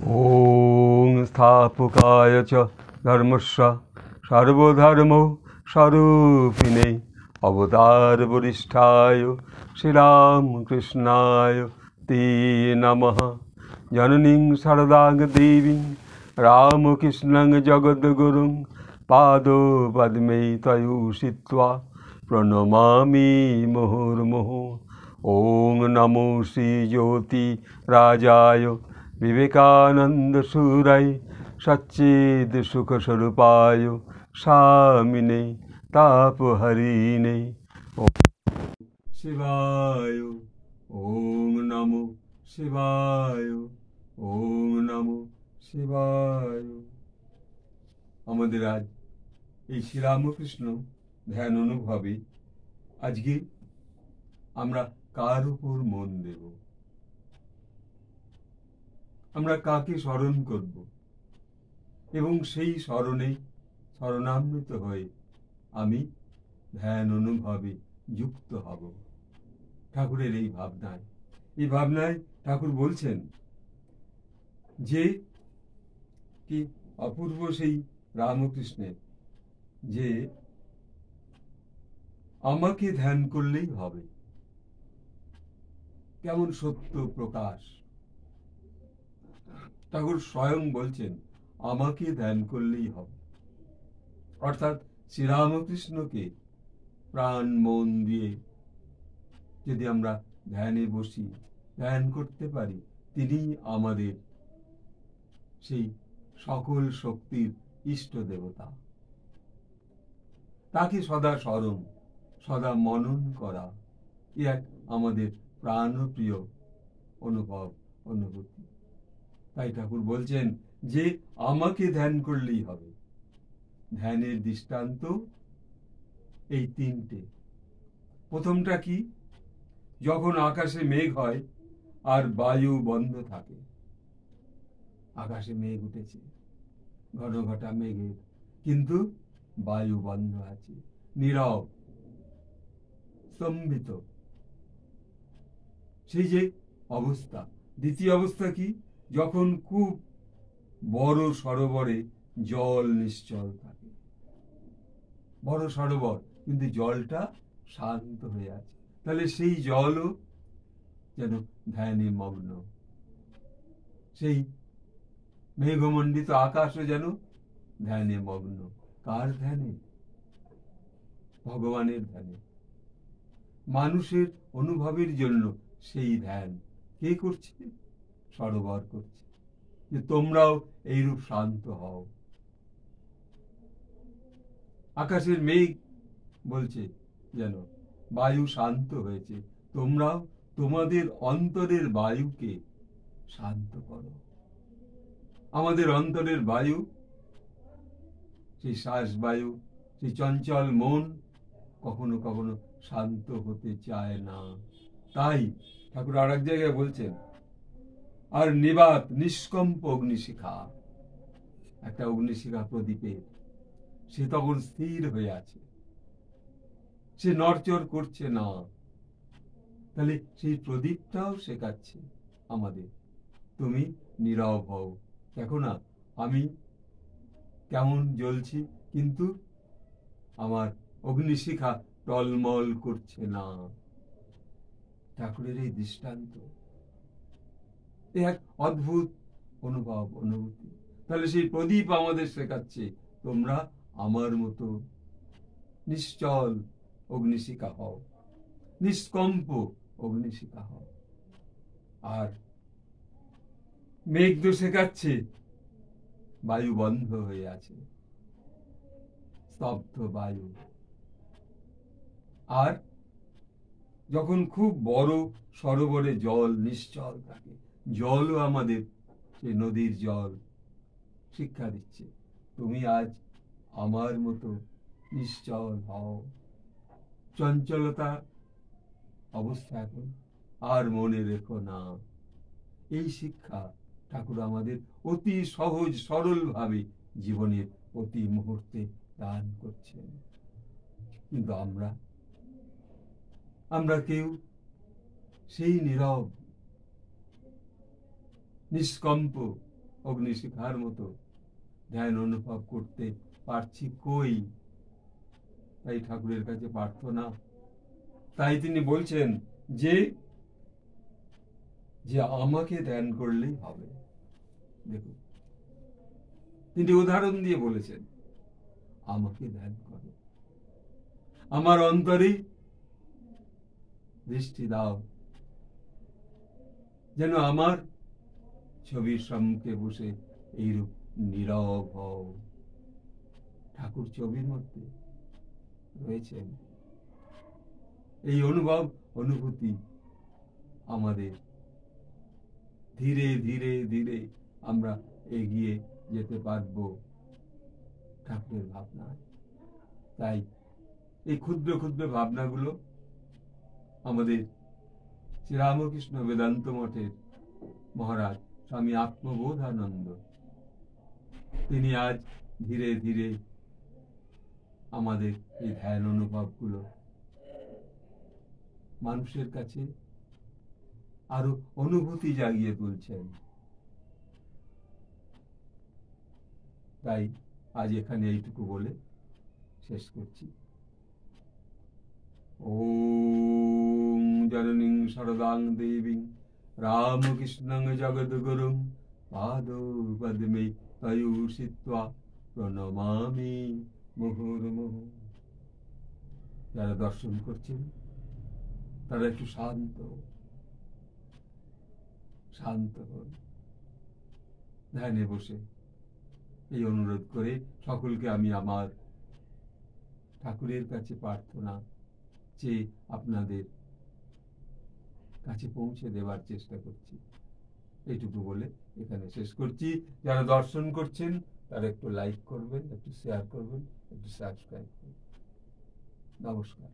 ॐ स्थापकाय च धर्मस्य सर्वधर्म स्वरूपिणे अवतार वरिष्ठाय श्रीरामकृष्णाय ते नमः। जननीं शारदां देवीं रामकृष्णं जगद्गुरुं पादपद्मे तयोषित्वा प्रणमामि मुहुर्मुहुः। ॐ नमो श्रीज्योतिराजाय विवेकानंद सूराय सच्चिद सुख स्वरूपाय स्वामिने तापहरिणे शिवाय। ओम नमो शिवाय। ओम नमो शिवाय। আমাদের আজ এই শ্রীরামকৃষ্ণ ধ্যান অনুভবে আজকে আমরা কার উপর মন দেব, আমরা কাকে স্মরণ করব এবং সেই স্মরণে শরণামৃত হয়ে আমি ধ্যান অনুভবে যুক্ত হব। ঠাকুরের এই ভাবনায় ঠাকুর বলছেন যে কি অপূর্ব সেই রামকৃষ্ণের, যে আমাকে ধ্যান করলেই হবে। কেমন সত্য প্রকাশ! ঠাকুর স্বয়ং বলছেন আমাকে ধ্যান করলেই হবে। অর্থাৎ শ্রীরামকৃষ্ণকে প্রাণ মন দিয়ে যদি আমরা ধ্যানে বসি, ধ্যান করতে পারি, তিনি আমাদের সেই সকল শক্তির ইষ্ট দেবতা। তাকে সদা স্মরণ, সদা মনন করা এক আমাদের প্রাণপ্রিয় অনুভূতি। তাই ঠাকুর বলছেন যে আমাকে ধ্যান করলেই হবে। ধ্যানের দৃষ্টান্ত এই তিনটে। প্রথমটা কি? যখন আকাশে মেঘ হয় আর বায়ু বন্ধ থাকে। আকাশে মেঘ উঠেছে, ঘন ঘটা মেঘের, কিন্তু বায়ু বন্ধ আছে, নীরব, স্তম্ভিত, সেই যে অবস্থা। দ্বিতীয় অবস্থা কি? যখন খুব বড় সরোবরে জল নিশ্চল থাকে, বড় সরোবর কিন্তু জলটা শান্ত হয়ে আছে, তাহলে সেই জলও যেন ধ্যানে মগ্ন। সেই মেঘমণ্ডিত আকাশও যেন ধ্যানে মগ্ন। কার ধ্যানে? ভগবানের ধ্যানে। মানুষের অনুভবের জন্য সেই ধ্যান কে করছে? সরোবর করছে, যে তোমরাও এইরূপ শান্ত হও। আকাশের মেঘ বলছে যেন বায়ু শান্ত হয়েছে, তোমরাও তোমাদের অন্তরের বায়ুকে শান্ত করো। আমাদের অন্তরের বায়ু, সেই শ্বাস বায়ু, সেই চঞ্চল মন কখনো কখনো শান্ত হতে চায় না। তাই ঠাকুর আর এক জায়গায় বলছেন, আর নিবাত নিষ্কম্প অগ্নিশিখা, একটা অগ্নিশিখা প্রদীপের, সে তখন স্থির হয়ে আছে, সে নড়চড় করছে না। তাহলে সেই প্রদীপটাও শেখাচ্ছে আমাদের, তুমি নীরব হও। দেখো না আমি কেমন জ্বলছি, কিন্তু আমার অগ্নিশিখা টলমল করছে না। ঠাকুরের এই দৃষ্টান্ত এক অদ্ভুত অনুভূতি। তাহলে সেই প্রদীপ আমাদের শেখাচ্ছে, তোমরা আমার মতো নিশ্চল অগ্নিশিখা হও, নিষ্কম্প অগ্নিশিখা হও। আর মেঘ তো শেখাচ্ছে, বায়ু বন্ধ হয়ে আছে, স্তব্ধ বায়ু। আর যখন খুব বড় সরোবরে জল নিশ্চল থাকে, জলও আমাদের সেই নদীর জল শিক্ষা দিচ্ছে, তুমি আজ আমার মতো নিশ্চল হও। চঞ্চলতা অবস্থা এখন আর মনে রেখো না। এই শিক্ষা ঠাকুর আমাদের অতি সহজ সরল ভাবে জীবনের প্রতি মুহূর্তে দান করছেন। কিন্তু আমরা কেউ সেই নীরব নিষ্কম্প অগ্নিশিখার মতো ধ্যান অনুভব করতে পারছি কই। তাই ঠাকুরের কাছে প্রার্থনা, তাই তিনি বলছেন যে যে আমাকে ধ্যান করলেই হবে। দেখুন, তিনি উদাহরণ দিয়ে বলেছেন, আমাকে ধ্যান করো, আমার অন্তরে দৃষ্টি দাও, যেন আমার ছবির সম্মুখে বসে এইরূপ নীরব হও। ঠাকুর ছবির মধ্যে রয়েছেন। এই অনুভব অনুভূতি আমাদের ধীরে ধীরে ধীরে আমরা এগিয়ে যেতে পারব ঠাকুরের ভাবনায়। তাই এই ক্ষুদ্র ক্ষুদ্র ভাবনাগুলো আমাদের শ্রীরামকৃষ্ণ বেদান্ত মঠের মহারাজ স্বামী আত্মবোধানন্দ, তিনি আজ ধীরে ধীরে আমাদের এই ধ্যান অনুভবগুলো মানুষের কাছে আরো অনুভূতি জাগিয়ে তুলছেন। তাই আজ এখানে এইটুকু বলে শেষ করছি। ওম জননীং শারদাং দেবীং রামকৃষ্ণং জগদ্গুরুং পাদপদ্মে তয়োষিত্বা প্রণমামি মুহুর্মুহুঃ। যারা দর্শন করছেন তারা একটু শান্ত হন, ধ্যানে বসে। এই অনুরোধ করে সকলকে আমি আমার ঠাকুরের কাছে প্রার্থনা চেয়ে আপনাদের কাছে পৌঁছে দেওয়ার চেষ্টা করছি। এইটুকু বলে এখানে শেষ করছি। যারা দর্শন করছেন তারা একটু লাইক করবেন, একটু শেয়ার করবেন, একটু সাবস্ক্রাইব করবেন। নমস্কার।